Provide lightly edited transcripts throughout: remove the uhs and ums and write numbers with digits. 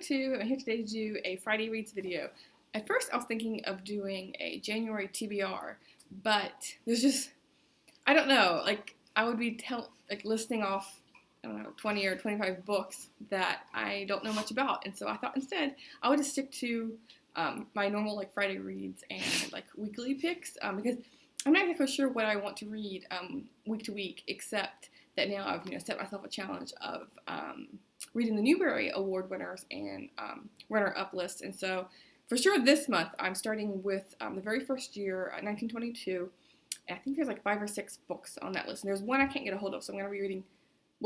2. I'm here today to do a Friday Reads video. At first I was thinking of doing a January TBR, but there's just, I don't know, like I would be listing off, I don't know, 20 or 25 books that I don't know much about, and so I thought instead I would just stick to my normal like Friday Reads and like weekly picks, because I'm not exactly sure what I want to read week to week, except that now I've set myself a challenge of reading the Newbery Award winners and runner-up lists. And so for sure this month I'm starting with the very first year, 1922. And I think there's like 5 or 6 books on that list. And there's one I can't get a hold of, so I'm going to be reading,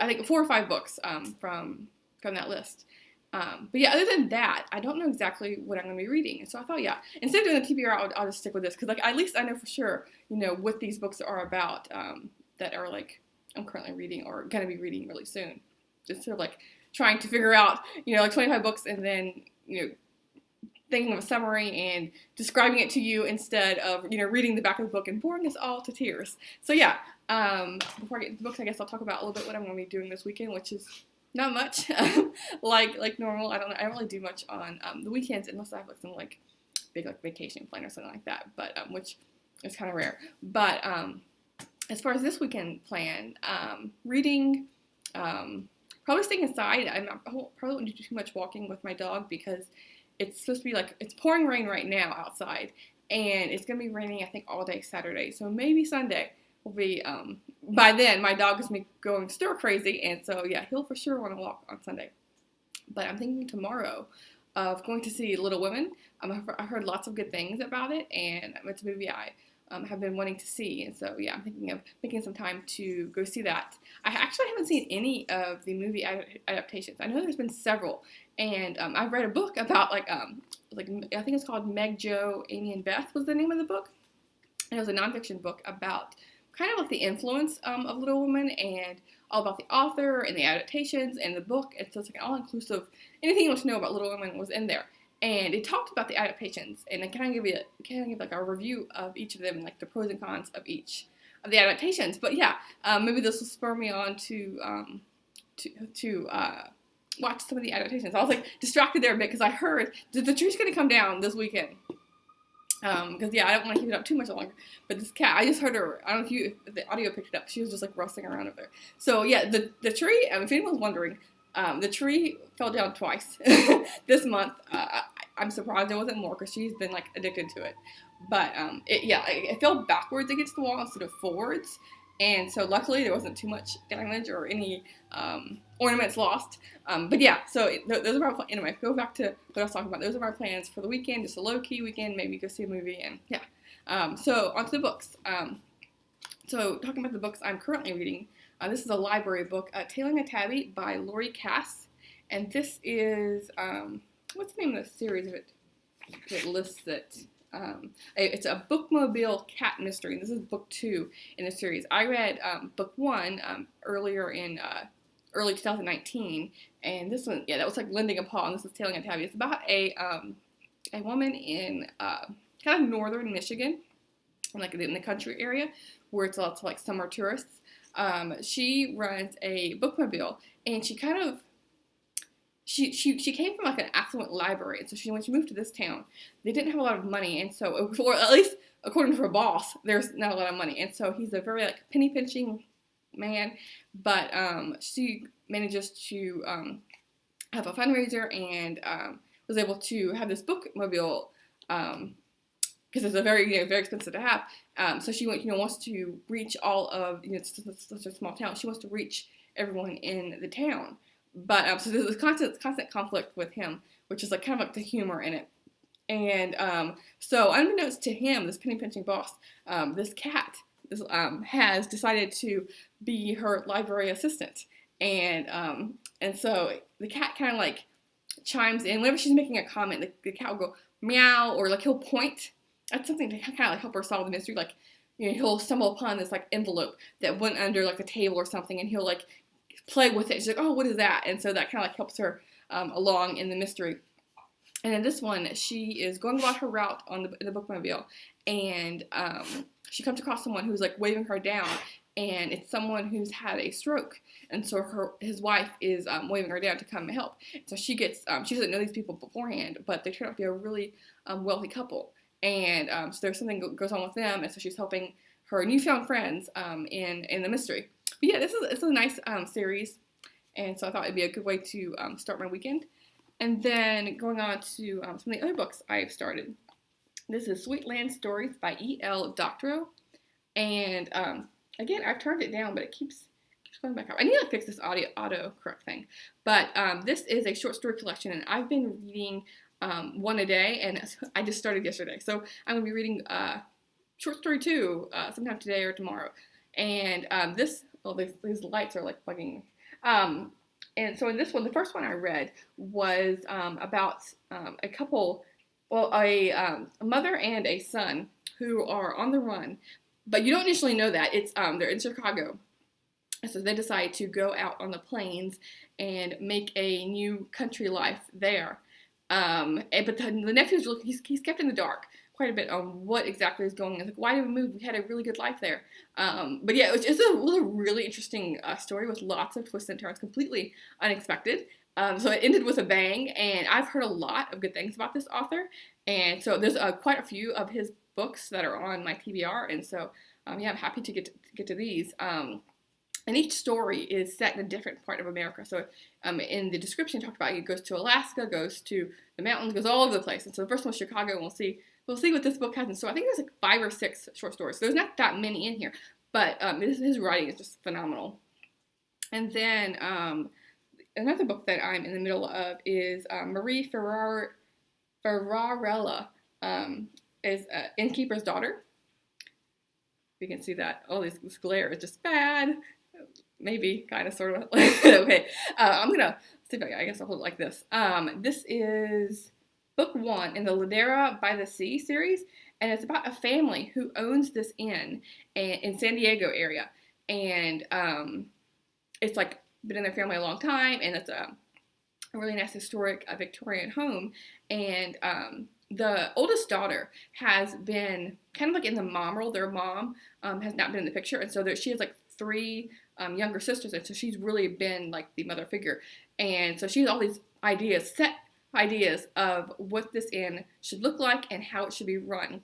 I think 4 or 5 books from that list. But yeah, other than that, I don't know exactly what I'm going to be reading. And so I thought, yeah, instead of doing the TBR, I'll just stick with this. Because like at least I know for sure, what these books are about that are like I'm currently reading or going to be reading really soon. Just sort of like trying to figure out, like 25 books and then, thinking of a summary and describing it to you instead of, reading the back of the book and boring us all to tears. So yeah, before I get into the books, I guess I'll talk about a little bit what I'm going to be doing this weekend, which is not much, like normal. I don't really do much on the weekends unless I have like some like big like vacation plan or something like that, but which is kind of rare. But as far as this weekend plan, reading, probably staying inside. I probably won't do too much walking with my dog because it's supposed to be like, it's pouring rain right now outside, and it's going to be raining, I think, all day Saturday. So maybe Sunday will be, by then, my dog is going stir crazy, and so, yeah, he'll for sure want to walk on Sunday. But I'm thinking tomorrow of going to see Little Women. I've heard lots of good things about it, and it's a movie I have been wanting to see, and so yeah, I'm thinking of making some time to go see that. I actually haven't seen any of the movie adaptations. I know there's been several, and I've read a book about like I think it's called Meg, Jo, Amy, and Beth was the name of the book. And it was a nonfiction book about kind of like the influence of Little Women and all about the author and the adaptations and the book, and so it's like all-inclusive. Anything you want to know about Little Women was in there. And it talked about the adaptations, and it kind of give like a review of each of them and like the pros and cons of each of the adaptations. But yeah, maybe this will spur me on to watch some of the adaptations. I was like distracted there a bit because I heard that the tree's going to come down this weekend. Because yeah, I don't want to keep it up too much longer. But this cat, I just heard her. I don't know if the audio picked it up. She was just like rustling around over there. So yeah, the tree. If anyone's wondering. The tree fell down twice this month. I'm surprised there wasn't more because she's been like addicted to it. But it fell backwards against the wall instead of forwards. And so luckily there wasn't too much damage or any ornaments lost. But yeah, so those are our plans. Anyway, go back to what I was talking about. Those are our plans for the weekend. Just a low-key weekend. Maybe go see a movie and yeah. So on to the books. So talking about the books I'm currently reading. This is a library book, Tailing a Tabby by Lori Cass, and this is, what's the name of the series of it? It lists it. It's a bookmobile cat mystery, and this is book 2 in the series. I read book 1 earlier in early 2019, and this one, yeah, that was like Lending a Paw, and this is Tailing a Tabby. It's about a woman in kind of northern Michigan, like in the country area, where it's lots of like summer tourists. She runs a bookmobile, and she came from like an affluent library, and so when she moved to this town, they didn't have a lot of money, and so, or at least according to her boss, there's not a lot of money, and so he's a very like penny pinching man, but she manages to have a fundraiser and was able to have this bookmobile. Because it's a very very expensive to have. So she wants to reach all of it's such a small town. She wants to reach everyone in the town, but so there's this constant conflict with him, which is like kind of like the humor in it. And so unbeknownst to him, this penny pinching boss, this cat has decided to be her library assistant, and so the cat kind of like chimes in whenever she's making a comment. The cat will go meow, or like he'll point. That's something to kind of like help her solve the mystery. Like, he'll stumble upon this like envelope that went under like a table or something, and he'll like play with it. She's like, oh, what is that? And so that kind of like helps her along in the mystery. And in this one, she is going about her route in the bookmobile, and she comes across someone who's like waving her down, and it's someone who's had a stroke, and so his wife is waving her down to come and help. So she doesn't know these people beforehand, but they turn out to be a really wealthy couple, and so there's something goes on with them, and so she's helping her newfound friends in the mystery. But yeah, this is a nice series, and so I thought it'd be a good way to start my weekend. And then going on to some of the other books I've started. This is Sweetland Stories by E.L. Doctorow. And again, I've turned it down, but it keeps going back up. I need to fix this auto correct thing. But this is a short story collection, and I've been reading one a day, and I just started yesterday. So I'm going to be reading short story 2 sometime today or tomorrow. And these lights are like bugging me. And so in this one, the first one I read was about a couple, a mother and a son who are on the run, but you don't initially know that. It's they're in Chicago, and so they decide to go out on the plains and make a new country life there. But the nephew's he's kept in the dark quite a bit on what exactly is going on. It's like, why did we move? We had a really good life there. But yeah, it's a really interesting story with lots of twists and turns, completely unexpected. So it ended with a bang, and I've heard a lot of good things about this author. And so there's quite a few of his books that are on my TBR, and so yeah, I'm happy to get to these. And each story is set in a different part of America. So in the description, it talked about it goes to Alaska, goes to the mountains, goes all over the place. And so the first one was Chicago, and we'll see what this book has in store. I think there's like 5 or 6 short stories. So there's not that many in here, but his writing is just phenomenal. And then another book that I'm in the middle of is Marie Ferrarella, is Innkeeper's Daughter. You can see that. Oh, this glare is just bad. Maybe, kind of, sort of. Okay, I'm gonna see if I guess I'll hold it like this. This is book 1 in the Ladera by the Sea series, and it's about a family who owns this inn in San Diego area, and it's like been in their family a long time, and it's a really nice historic Victorian home, and the oldest daughter has been kind of like in the mom role. Their mom has not been in the picture, and so she has like 3 younger sisters, and so she's really been like the mother figure, and so she has all these set ideas of what this inn should look like and how it should be run,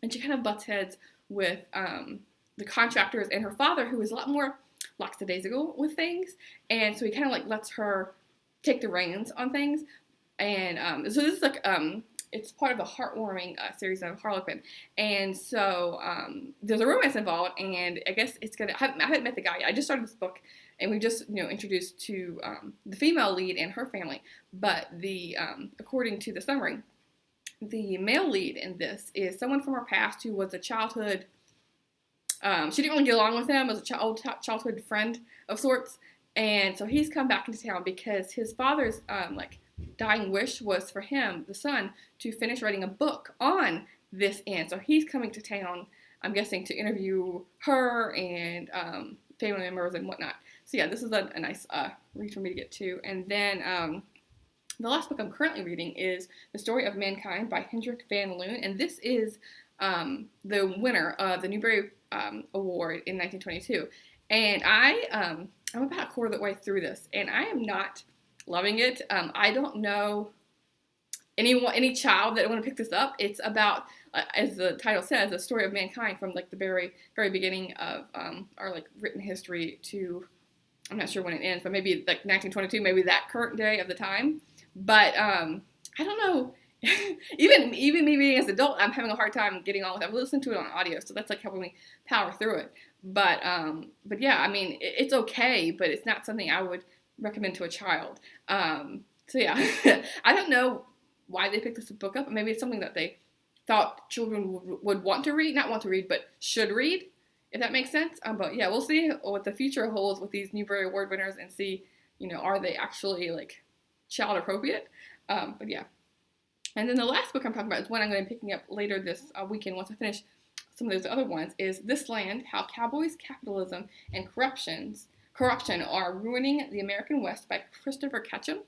and she kind of butts heads with the contractors and her father, who is a lot more lackadaisical with things, and so he kind of like lets her take the reins on things, and so this is like it's part of a heartwarming series of Harlequin, and so there's a romance involved, and I guess it's gonna. I haven't met the guy yet. I just started this book, and we just introduced to the female lead and her family. But according to the summary, the male lead in this is someone from her past who was a childhood. She didn't really get along with him as a childhood friend of sorts, and so he's come back into town because his father's dying wish was for him, the son, to finish writing a book on this inn. So he's coming to town, I'm guessing, to interview her and family members and whatnot. So yeah, this is a nice read for me to get to. And then the last book I'm currently reading is The Story of Mankind by Hendrik van Loon, and this is the winner of the Newbery Award in 1922. And I'm about a quarter of the way through this, and I am not loving it. I don't know any child that want to pick this up. It's about, as the title says, the story of mankind from like the very, very beginning of our like written history to, I'm not sure when it ends, but maybe like 1922, maybe that current day of the time. But I don't know. even me being as an adult, I'm having a hard time getting on with it. I've listened to it on audio, so that's like helping me power through it. But yeah, I mean, it's okay, but it's not something I would recommend to a child. So yeah, I don't know why they picked this book up. Maybe it's something that they thought children would want to read, not want to read, but should read, if that makes sense. But yeah, we'll see what the future holds with these Newbery Award winners and see, are they actually like child appropriate? But yeah. And then the last book I'm talking about is one I'm going to be picking up later this weekend once I finish some of those other ones, is This Land, How Cowboys, Capitalism, and Corruption Are Ruining the American West by Christopher Ketchum.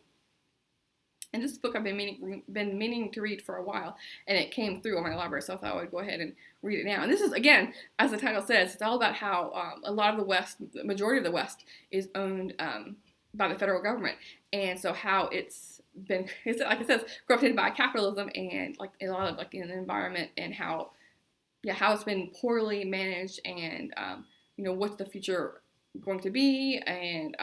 And this book I've been meaning to read for a while, and it came through on my library, so I thought I would go ahead and read it now. And this is, again, as the title says, it's all about how a lot of the West, the majority of the West, is owned by the federal government, and so how it's been, like it says, corrupted by capitalism and like a lot of like in the environment, and how it's been poorly managed, and what's the future going to be, and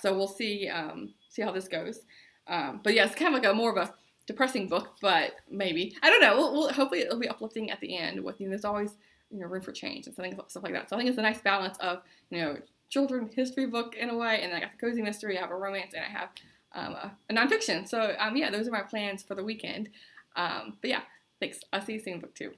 so we'll see how this goes. But yeah, it's kind of like a more of a depressing book, but maybe, I don't know. We'll hopefully it'll be uplifting at the end. With there's always room for change and stuff like that. So I think it's a nice balance of children's history book in a way, and then I got the cozy mystery, I have a romance, and I have a nonfiction. So those are my plans for the weekend. But yeah, thanks. I'll see you soon, book 2.